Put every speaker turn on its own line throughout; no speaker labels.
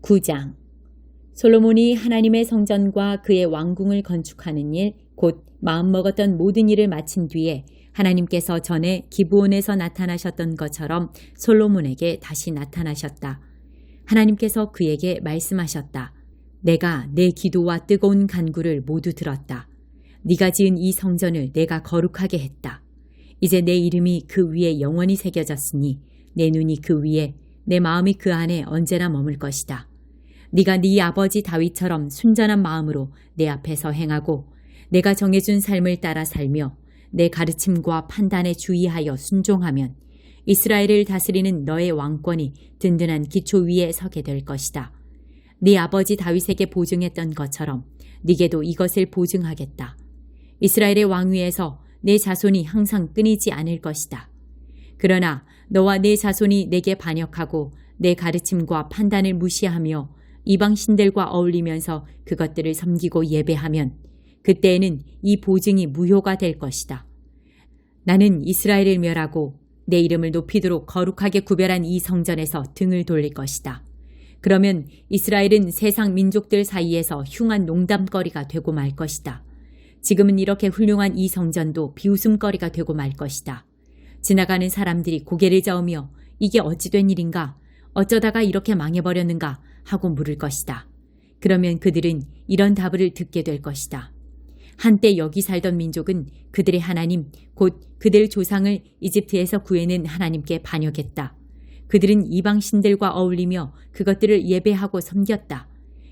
9장. 솔로몬이 하나님의 성전과 그의 왕궁을 건축하는 일, 곧 마음먹었던 모든 일을 마친 뒤에 하나님께서 전에 기브온에서 나타나셨던 것처럼 솔로몬에게 다시 나타나셨다. 하나님께서 그에게 말씀하셨다. 내가 내 기도와 뜨거운 간구를 모두 들었다. 네가 지은 이 성전을 내가 거룩하게 했다. 이제 내 이름이 그 위에 영원히 새겨졌으니 내 눈이 그 위에, 내 마음이 그 안에 언제나 머물 것이다. 네가 네 아버지 다윗처럼 순전한 마음으로 내 앞에서 행하고 내가 정해준 삶을 따라 살며 내 가르침과 판단에 주의하여 순종하면 이스라엘을 다스리는 너의 왕권이 든든한 기초 위에 서게 될 것이다. 네 아버지 다윗에게 보증했던 것처럼 네게도 이것을 보증하겠다. 이스라엘의 왕위에서 내 자손이 항상 끊이지 않을 것이다. 그러나 너와 내 자손이 내게 반역하고 내 가르침과 판단을 무시하며 이방 신들과 어울리면서 그것들을 섬기고 예배하면 그때에는 이 보증이 무효가 될 것이다. 나는 이스라엘을 멸하고 내 이름을 높이도록 거룩하게 구별한 이 성전에서 등을 돌릴 것이다. 그러면 이스라엘은 세상 민족들 사이에서 흉한 농담거리가 되고 말 것이다. 지금은 이렇게 훌륭한 이 성전도 비웃음거리가 되고 말 것이다. 지나가는 사람들이 고개를 저으며 이게 어찌 된 일인가? 어쩌다가 이렇게 망해버렸는가? 하고 물을 것이다. 그러면 그들은 이런 답을 듣게 될 것이다. 한때 여기 살던 민족은 그들의 하나님, 곧 그들 조상을 이집트에서 구해낸 하나님께 반역했다. 그들은 이방 신들과 어울리며 그것들을 예배하고 섬겼다.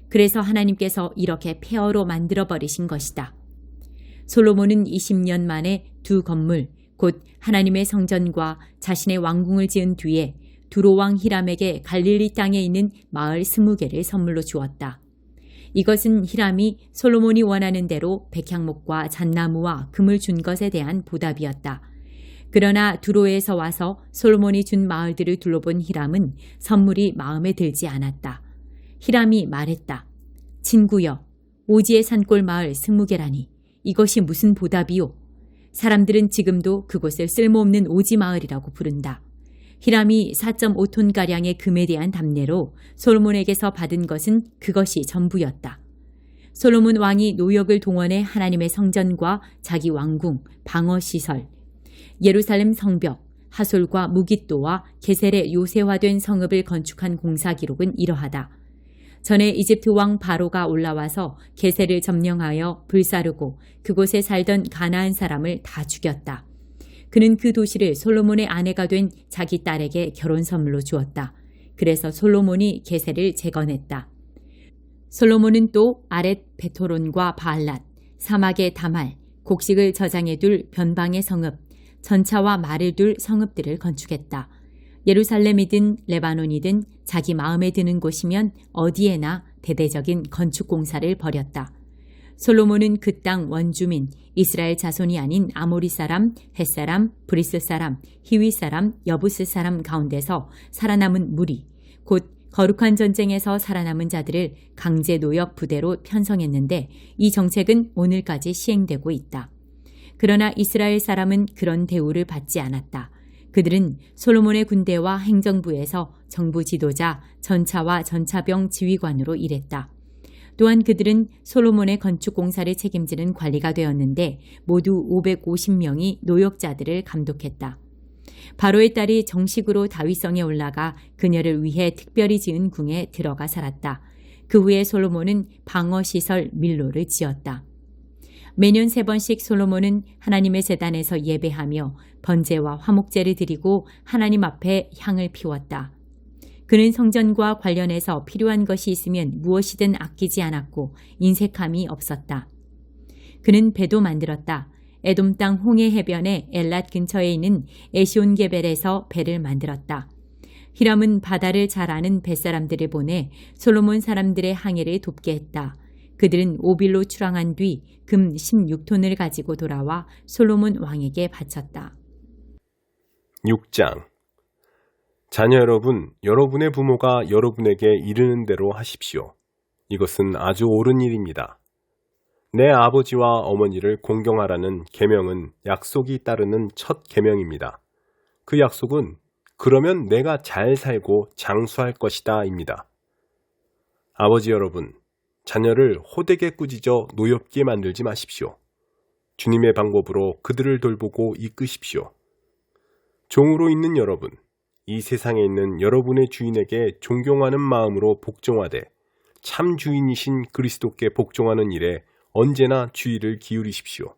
그래서 하나님께서 이렇게 폐허로 만들어버리신 것이다. 솔로몬은 20년 만에 두 건물, 곧 하나님의 성전과 자신의 왕궁을 지은 뒤에 두로 왕 히람에게 갈릴리 땅에 있는 마을 20개를 선물로 주었다. 이것은 히람이 솔로몬이 원하는 대로 백향목과 잣나무와 금을 준 것에 대한 보답이었다. 그러나 두로에서 와서 솔로몬이 준 마을들을 둘러본 히람은 선물이 마음에 들지 않았다. 히람이 말했다. 친구여, 오지의 산골 마을 20개라니 이것이 무슨 보답이요? 사람들은 지금도 그곳을 쓸모없는 오지 마을이라고 부른다. 히람이 4.5톤가량의 금에 대한 답례로 솔로몬에게서 받은 것은 그것이 전부였다. 솔로몬 왕이 노역을 동원해 하나님의 성전과 자기 왕궁, 방어시설, 예루살렘 성벽, 하솔과 무깃도와 게셀의 요새화된 성읍을 건축한 공사 기록은 이러하다. 전에 이집트 왕 바로가 올라와서 게셀을 점령하여 불사르고 그곳에 살던 가나안 사람을 다 죽였다. 그는 그 도시를 솔로몬의 아내가 된 자기 딸에게 결혼 선물로 주었다. 그래서 솔로몬이 게셀을 재건했다. 솔로몬은 또 아렛 베토론과 바알랏, 사막의 다말, 곡식을 저장해 둘 변방의 성읍, 전차와 말을 둘 성읍들을 건축했다. 예루살렘이든 레바논이든 자기 마음에 드는 곳이면 어디에나 대대적인 건축 공사를 벌였다. 솔로몬은 그 땅 원주민, 이스라엘 자손이 아닌 아모리 사람, 헷 사람, 브리스 사람, 히위 사람, 여부스 사람 가운데서 살아남은 무리, 곧 거룩한 전쟁에서 살아남은 자들을 강제 노역 부대로 편성했는데 이 정책은 오늘까지 시행되고 있다. 그러나 이스라엘 사람은 그런 대우를 받지 않았다. 그들은 솔로몬의 군대와 행정부에서 정부 지도자, 전차와 전차병 지휘관으로 일했다. 또한 그들은 솔로몬의 건축 공사를 책임지는 관리가 되었는데 모두 550명이 노역자들을 감독했다. 바로의 딸이 정식으로 다윗성에 올라가 그녀를 위해 특별히 지은 궁에 들어가 살았다. 그 후에 솔로몬은 방어시설 밀로를 지었다. 매년 3번씩 솔로몬은 하나님의 제단에서 예배하며 번제와 화목제를 드리고 하나님 앞에 향을 피웠다. 그는 성전과 관련해서 필요한 것이 있으면 무엇이든 아끼지 않았고 인색함이 없었다. 그는 배도 만들었다. 에돔 땅 홍해 해변의 엘랏 근처에 있는 에시온게벨에서 배를 만들었다. 히람은 바다를 잘 아는 뱃사람들을 보내 솔로몬 사람들의 항해를 돕게 했다. 그들은 오빌로 출항한 뒤 금 16톤을 가지고 돌아와 솔로몬 왕에게 바쳤다.
6장. 자녀 여러분, 여러분의 부모가 여러분에게 이르는 대로 하십시오. 이것은 아주 옳은 일입니다. 내 아버지와 어머니를 공경하라는 계명은 약속이 따르는 첫 계명입니다. 그 약속은 그러면 내가 잘 살고 장수할 것이다 입니다. 아버지 여러분, 자녀를 호되게 꾸짖어 노엽게 만들지 마십시오. 주님의 방법으로 그들을 돌보고 이끄십시오. 종으로 있는 여러분, 이 세상에 있는 여러분의 주인에게 존경하는 마음으로 복종하되 참 주인이신 그리스도께 복종하는 일에 언제나 주의를 기울이십시오.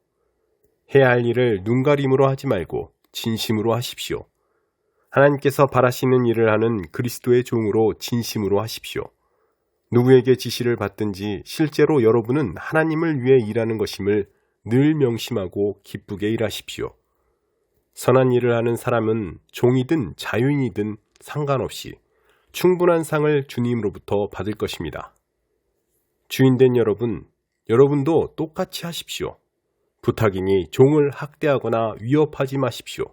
해야 할 일을 눈가림으로 하지 말고 진심으로 하십시오. 하나님께서 바라시는 일을 하는 그리스도의 종으로 진심으로 하십시오. 누구에게 지시를 받든지 실제로 여러분은 하나님을 위해 일하는 것임을 늘 명심하고 기쁘게 일하십시오. 선한 일을 하는 사람은 종이든 자유인이든 상관없이 충분한 상을 주님으로부터 받을 것입니다. 주인된 여러분, 여러분도 똑같이 하십시오. 부탁이니 종을 학대하거나 위협하지 마십시오.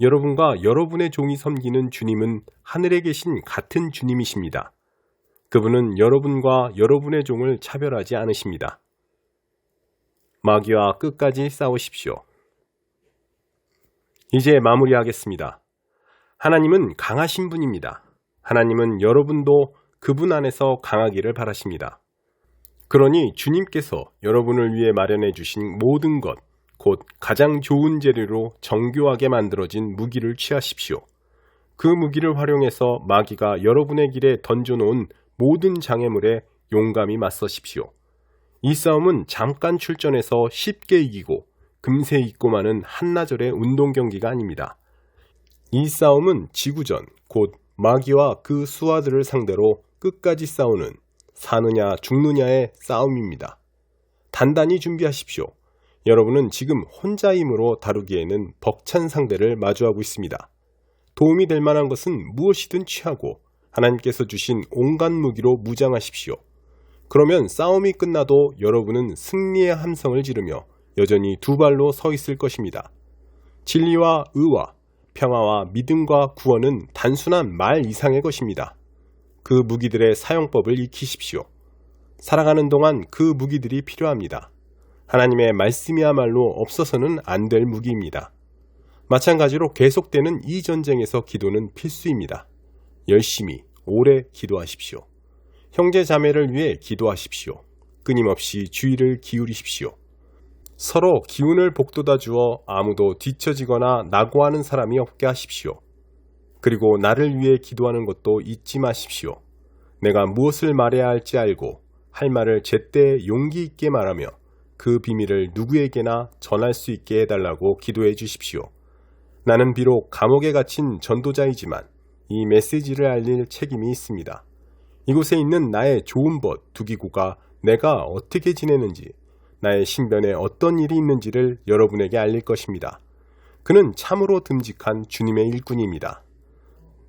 여러분과 여러분의 종이 섬기는 주님은 하늘에 계신 같은 주님이십니다. 그분은 여러분과 여러분의 종을 차별하지 않으십니다. 마귀와 끝까지 싸우십시오. 이제 마무리하겠습니다. 하나님은 강하신 분입니다. 하나님은 여러분도 그분 안에서 강하기를 바라십니다. 그러니 주님께서 여러분을 위해 마련해 주신 모든 것, 곧 가장 좋은 재료로 정교하게 만들어진 무기를 취하십시오. 그 무기를 활용해서 마귀가 여러분의 길에 던져놓은 모든 장애물에 용감히 맞서십시오. 이 싸움은 잠깐 출전해서 쉽게 이기고 금세 잊고 마는 한나절의 운동 경기가 아닙니다. 이 싸움은 지구전, 곧 마귀와 그 수하들을 상대로 끝까지 싸우는 사느냐 죽느냐의 싸움입니다. 단단히 준비하십시오. 여러분은 지금 혼자 힘으로 다루기에는 벅찬 상대를 마주하고 있습니다. 도움이 될 만한 것은 무엇이든 취하고 하나님께서 주신 온갖 무기로 무장하십시오. 그러면 싸움이 끝나도 여러분은 승리의 함성을 지르며 여전히 두 발로 서 있을 것입니다. 진리와 의와 평화와 믿음과 구원은 단순한 말 이상의 것입니다. 그 무기들의 사용법을 익히십시오. 살아가는 동안 그 무기들이 필요합니다. 하나님의 말씀이야말로 없어서는 안 될 무기입니다. 마찬가지로 계속되는 이 전쟁에서 기도는 필수입니다. 열심히 오래 기도하십시오. 형제 자매를 위해 기도하십시오. 끊임없이 주의를 기울이십시오. 서로 기운을 북돋아 주어 아무도 뒤처지거나 낙오하는 사람이 없게 하십시오. 그리고 나를 위해 기도하는 것도 잊지 마십시오. 내가 무엇을 말해야 할지 알고 할 말을 제때 용기 있게 말하며 그 비밀을 누구에게나 전할 수 있게 해달라고 기도해 주십시오. 나는 비록 감옥에 갇힌 전도자이지만 이 메시지를 알릴 책임이 있습니다. 이곳에 있는 나의 좋은 벗 두기구가 내가 어떻게 지내는지, 나의 신변에 어떤 일이 있는지를 여러분에게 알릴 것입니다. 그는 참으로 듬직한 주님의 일꾼입니다.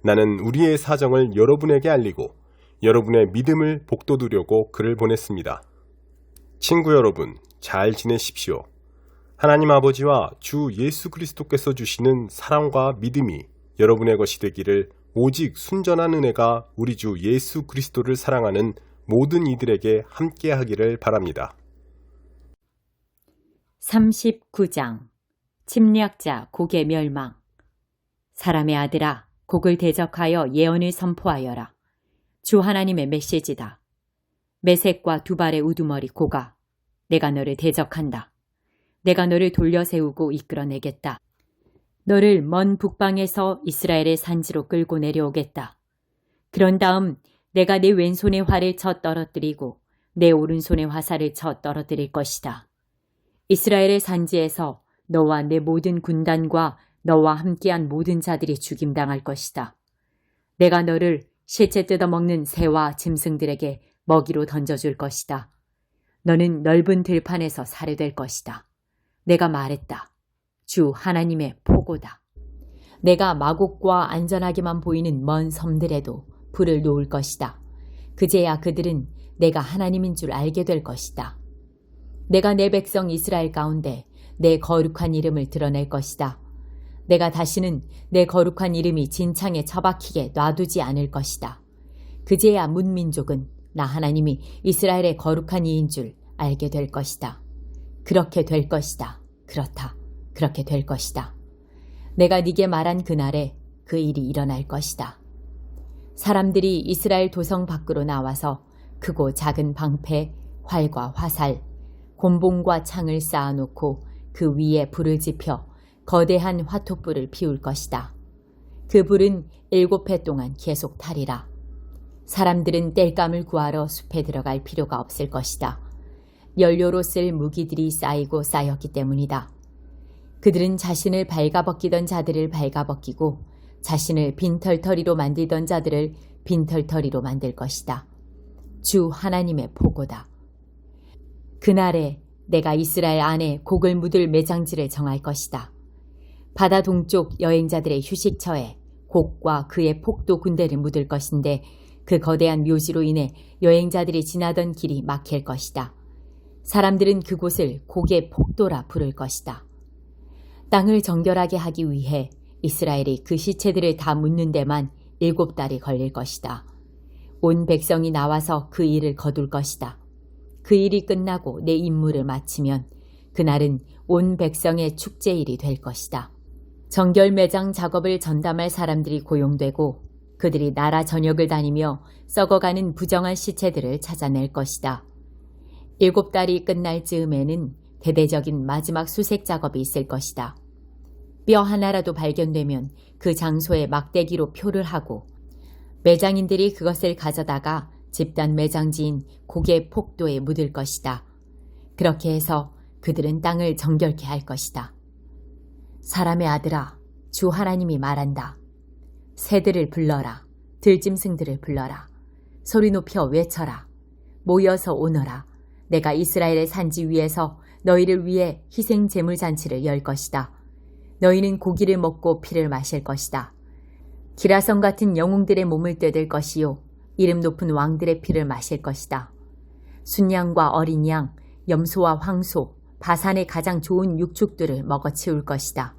나는 우리의 사정을 여러분에게 알리고 여러분의 믿음을 복돋우려고 그를 보냈습니다. 친구 여러분, 잘 지내십시오. 하나님 아버지와 주 예수 그리스도께서 주시는 사랑과 믿음이 여러분의 것이 되기를 오직 순전한 은혜가 우리 주 예수 그리스도를 사랑하는 모든 이들에게 함께 하기를 바랍니다.
39장 침략자 곡의 멸망. 사람의 아들아, 곡을 대적하여 예언을 선포하여라. 주 하나님의 메시지다. 메색과 두발의 우두머리 고가, 내가 너를 대적한다. 내가 너를 돌려세우고 이끌어내겠다. 너를 먼 북방에서 이스라엘의 산지로 끌고 내려오겠다. 그런 다음 내가 네 왼손의 활을 쳐 떨어뜨리고 내 오른손의 화살을 쳐 떨어뜨릴 것이다. 이스라엘의 산지에서 너와 내 모든 군단과 너와 함께한 모든 자들이 죽임당할 것이다. 내가 너를 실제 뜯어먹는 새와 짐승들에게 먹이로 던져줄 것이다. 너는 넓은 들판에서 살해될 것이다. 내가 말했다. 주 하나님의 포고다. 내가 마곡과 안전하게만 보이는 먼 섬들에도 불을 놓을 것이다. 그제야 그들은 내가 하나님인 줄 알게 될 것이다. 내가 내 백성 이스라엘 가운데 내 거룩한 이름을 드러낼 것이다. 내가 다시는 내 거룩한 이름이 진창에 처박히게 놔두지 않을 것이다. 그제야 문민족은 나 하나님이 이스라엘의 거룩한 이인 줄 알게 될 것이다. 그렇게 될 것이다. 그렇다. 그렇게 될 것이다. 내가 네게 말한 그날에 그 일이 일어날 것이다. 사람들이 이스라엘 도성 밖으로 나와서 크고 작은 방패, 활과 화살, 곤봉과 창을 쌓아놓고 그 위에 불을 지펴 거대한 화톳불을 피울 것이다. 그 불은 7해 동안 계속 타리라. 사람들은 땔감을 구하러 숲에 들어갈 필요가 없을 것이다. 연료로 쓸 무기들이 쌓이고 쌓였기 때문이다. 그들은 자신을 발가벗기던 자들을 발가벗기고 자신을 빈털터리로 만들던 자들을 빈털터리로 만들 것이다. 주 하나님의 보고다. 그날에 내가 이스라엘 안에 곡을 묻을 매장지를 정할 것이다. 바다 동쪽 여행자들의 휴식처에 곡과 그의 폭도 군대를 묻을 것인데 그 거대한 묘지로 인해 여행자들이 지나던 길이 막힐 것이다. 사람들은 그곳을 곡의 폭도라 부를 것이다. 땅을 정결하게 하기 위해 이스라엘이 그 시체들을 다 묻는 데만 7달이 걸릴 것이다. 온 백성이 나와서 그 일을 거둘 것이다. 그 일이 끝나고 내 임무를 마치면 그날은 온 백성의 축제일이 될 것이다. 정결 매장 작업을 전담할 사람들이 고용되고 그들이 나라 전역을 다니며 썩어가는 부정한 시체들을 찾아낼 것이다. 7달이 끝날 즈음에는 대대적인 마지막 수색 작업이 있을 것이다. 뼈 하나라도 발견되면 그 장소에 막대기로 표를 하고 매장인들이 그것을 가져다가 집단 매장지인 곡의 폭도에 묻을 것이다. 그렇게 해서 그들은 땅을 정결케 할 것이다. 사람의 아들아, 주 하나님이 말한다. 새들을 불러라. 들짐승들을 불러라. 소리 높여 외쳐라. 모여서 오너라. 내가 이스라엘의 산지 위에서 너희를 위해 희생 제물 잔치를 열 것이다. 너희는 고기를 먹고 피를 마실 것이다. 기라성 같은 영웅들의 몸을 뜯을 것이요 이름 높은 왕들의 피를 마실 것이다. 순양과 어린 양, 염소와 황소, 바산의 가장 좋은 육축들을 먹어치울 것이다.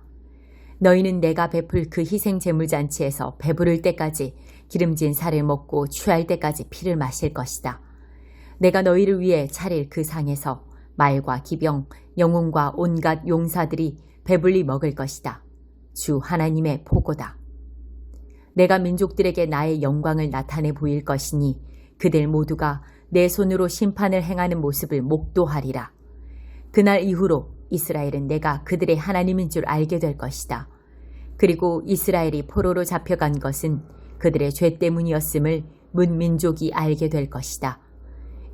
너희는 내가 베풀 그 희생 제물 잔치에서 배부를 때까지 기름진 살을 먹고 취할 때까지 피를 마실 것이다. 내가 너희를 위해 차릴 그 상에서 말과 기병, 영웅과 온갖 용사들이 배불리 먹을 것이다. 주 하나님의 보고다. 내가 민족들에게 나의 영광을 나타내 보일 것이니 그들 모두가 내 손으로 심판을 행하는 모습을 목도하리라. 그날 이후로 이스라엘은 내가 그들의 하나님인 줄 알게 될 것이다. 그리고 이스라엘이 포로로 잡혀간 것은 그들의 죄 때문이었음을 문민족이 알게 될 것이다.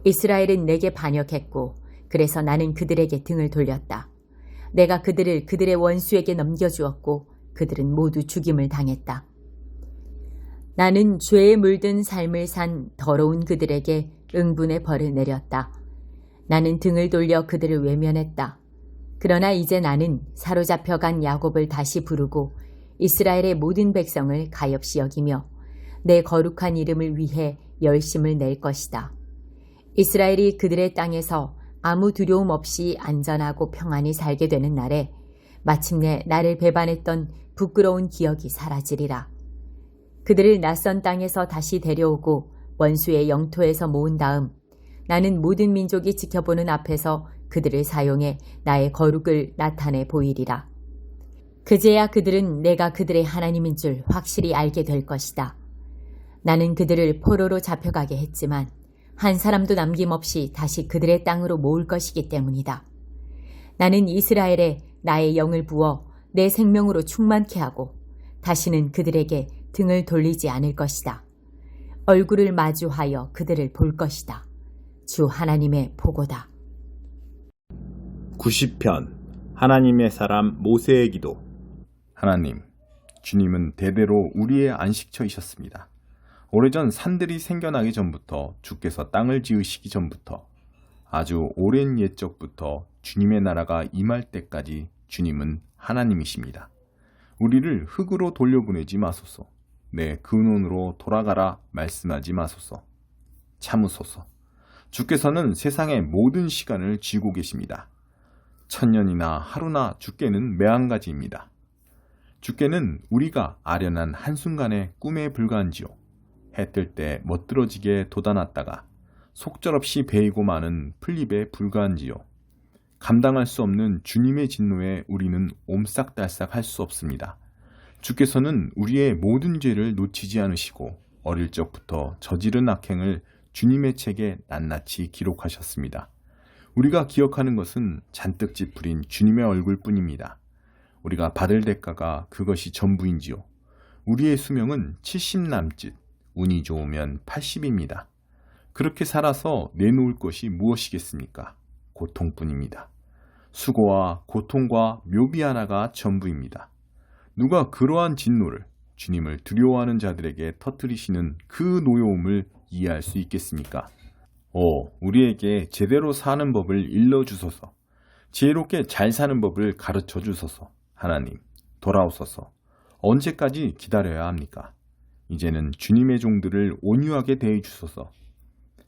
이스라엘은 내게 반역했고 그래서 나는 그들에게 등을 돌렸다. 내가 그들을 그들의 원수에게 넘겨주었고 그들은 모두 죽임을 당했다. 나는 죄에 물든 삶을 산 더러운 그들에게 응분의 벌을 내렸다. 나는 등을 돌려 그들을 외면했다. 그러나 이제 나는 사로잡혀간 야곱을 다시 부르고 이스라엘의 모든 백성을 가엾이 여기며 내 거룩한 이름을 위해 열심을 낼 것이다. 이스라엘이 그들의 땅에서 아무 두려움 없이 안전하고 평안히 살게 되는 날에 마침내 나를 배반했던 부끄러운 기억이 사라지리라. 그들을 낯선 땅에서 다시 데려오고 원수의 영토에서 모은 다음 나는 모든 민족이 지켜보는 앞에서 그들을 사용해 나의 거룩을 나타내 보이리라. 그제야 그들은 내가 그들의 하나님인 줄 확실히 알게 될 것이다. 나는 그들을 포로로 잡혀가게 했지만 한 사람도 남김없이 다시 그들의 땅으로 모을 것이기 때문이다. 나는 이스라엘에 나의 영을 부어 내 생명으로 충만케 하고 다시는 그들에게 등을 돌리지 않을 것이다. 얼굴을 마주하여 그들을 볼 것이다. 주 하나님의 보고다.
90편 하나님의 사람 모세의 기도. 하나님, 주님은 대대로 우리의 안식처이셨습니다. 오래전 산들이 생겨나기 전부터 주께서 땅을 지으시기 전부터 아주 오랜 옛적부터 주님의 나라가 임할 때까지 주님은 하나님이십니다. 우리를 흙으로 돌려보내지 마소서. 내 근원으로 돌아가라 말씀하지 마소서. 참으소서. 주께서는 세상의 모든 시간을 쥐고 계십니다. 천년이나 하루나 주께는 매한가지입니다. 주께는 우리가 아련한 한순간의 꿈에 불과한지요. 해 뜰 때 멋들어지게 돋아났다가 속절없이 베이고 마는 풀잎에 불과한지요. 감당할 수 없는 주님의 진노에 우리는 옴싹달싹 할 수 없습니다. 주께서는 우리의 모든 죄를 놓치지 않으시고 어릴 적부터 저지른 악행을 주님의 책에 낱낱이 기록하셨습니다. 우리가 기억하는 것은 잔뜩 찌푸린 주님의 얼굴뿐입니다. 우리가 받을 대가가 그것이 전부인지요. 우리의 수명은 70 남짓, 운이 좋으면 80입니다. 그렇게 살아서 내놓을 것이 무엇이겠습니까? 고통뿐입니다. 수고와 고통과 묘비 하나가 전부입니다. 누가 그러한 진노를 주님을 두려워하는 자들에게 터뜨리시는 그 노여움을 이해할 수 있겠습니까? 우리에게 제대로 사는 법을 일러주소서. 지혜롭게 잘 사는 법을 가르쳐 주소서. 하나님, 돌아오소서. 언제까지 기다려야 합니까? 이제는 주님의 종들을 온유하게 대해 주소서.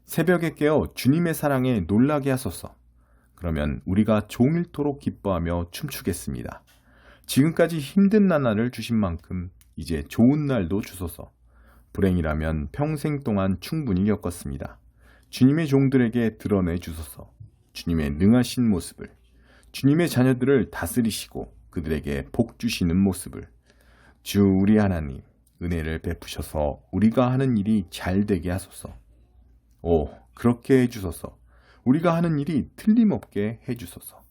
새벽에 깨어 주님의 사랑에 놀라게 하소서. 그러면 우리가 종일토록 기뻐하며 춤추겠습니다. 지금까지 힘든 나날을 주신 만큼 이제 좋은 날도 주소서. 불행이라면 평생 동안 충분히 겪었습니다. 주님의 종들에게 드러내 주소서. 주님의 능하신 모습을, 주님의 자녀들을 다스리시고 그들에게 복 주시는 모습을. 주 우리 하나님, 은혜를 베푸셔서 우리가 하는 일이 잘 되게 하소서. 그렇게 해주소서. 우리가 하는 일이 틀림없게 해주소서.